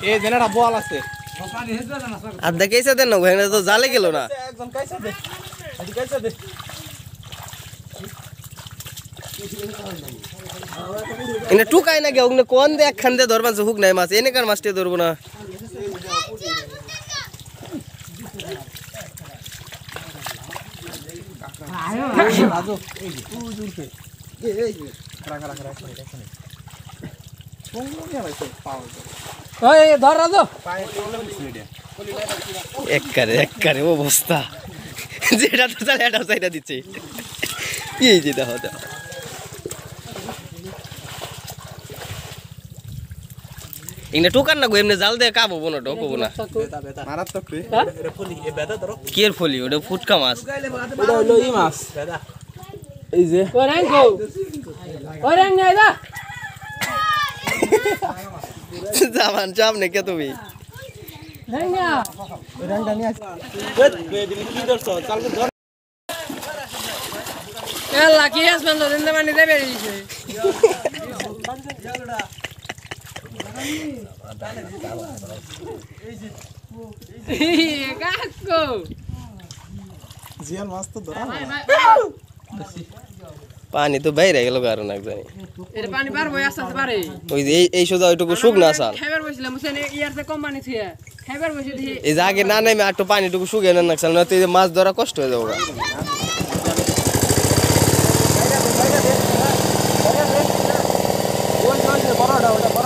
এই জেনাটা বল আছে আর দেখাইছে দেন না ওখানে তো জালে গেল না একজন কাইসা দে আদি কাইসা দে এনে টুকাই না গে ওখানে কোন দে একখান দে ধরবা হুক নাই মাছ এনে কার মাছটি ধরবো না রাজু এই জুরকে এই খাড়া কোন নিয়ে ভাই পাও ওই ধর রাজু পায়ে প্রবলেম দিছে এটা এককারে অবস্থা যেটা তো চালে এটা চাইটা দিচ্ছে এই যে দেখো দেখো ইংনে টুকান না গো এমনি জাল দিয়ে কাবো না ঢোকবো না মারাত্মক রে এটা ফলি এ বেদা ধরো কি এর ফলি ওটা ফুটকা মাছ এটা হলো ই মাছ বেদা এই যে ওরেং নাই দা জামান চাপ নে কে তুমি রেঙ্গা রংটা নিয়ে আসি বেদিন কি ধরছ চালকে ধর এ লাকি আসমান তো দিন মানে দেবে দিছে কাকো জিয়াল মাছ তো ধরা পানি তো বাইরে গেল কারণ এক জানি এর পানি পারবো আসতে পারে ওই যে এই সোজা ওইটুকু শুক না সাল খাইবার বসলাম মুসেন ইয়ার তে কম পানি ছিয়া খাইবার বসে দিই এই যে আগে না নেমে একটু পানিটুকু শুকে না নাকসাল না তো এই মাছ ধরা কষ্ট হয়ে যাবে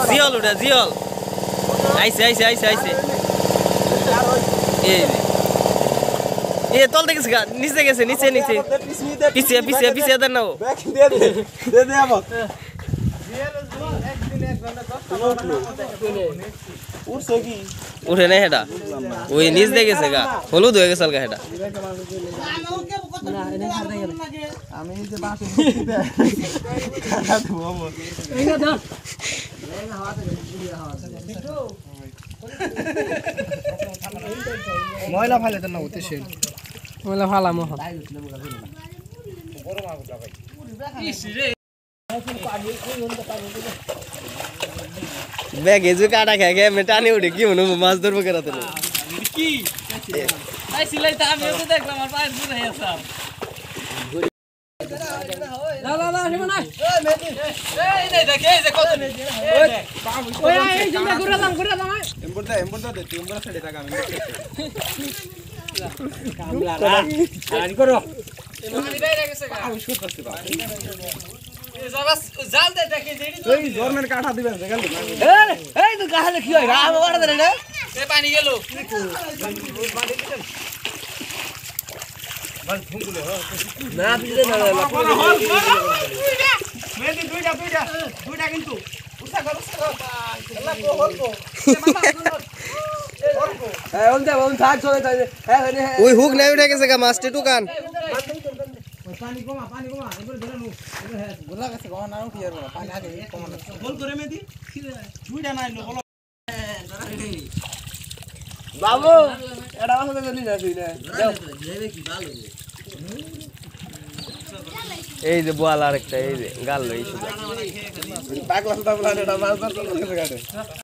জিয়ল ওটা জিয়ল আইছে এই এ তল দেখেছে গা নিচে গেছে নিচে পিছিয়ে দেন না ও দে আবার উঠে না হেটা ওই নিচ দিয়ে গেছে গা হলুদ হয়ে গেছে গা হেটা আমি যে বাসে ময়লা ফালে তো না উঠেছে ময়লা ফালামো ব্যাগে যে কাটা খেয়ে খেয়ে আমি টানি উঠে কি মনে মাছ ধরবো কেরাতে কি আই সিলাই তা আমি তো দেখলাম আর পায়ে দূরে আছে না শুনো না এই নাই দেখে এই যে কত ওই এই জুমা ঘুরে দাম এমবরদা দে তুই এমবরদা ছেড়ে থাক আমি কামলা আর করো মানি বাইরে গেছে গা আমি শুট করতে পারি এই জাবাস জাল দে দেখে যেডি ওই গভর্নমেন্ট কাটা দিবেন দেখাল এই তো গাহলে কি হয় রাম ওড়া দে না এ পানি গেল না দিলে না মেদি দুইটা কিন্তু উঠা কর আল্লাহ কো হলকো এই ওন থাক চলে তাই ওই হুক নাই উঠে গেছে গা মাছটি টুকান পানি কমা এবারে ধরে নো গোলা গেছে গহনা নাও কি আর পানি আগে কমা বল করে মেদি দুইটা নাইলো বল বাবু এটা আমাদের জন্য যাচ্ছি না যাও এই যে বোয়াল আরেকটা এই যে গাল এই শুধু পাগলা এটা মাছ ধরতে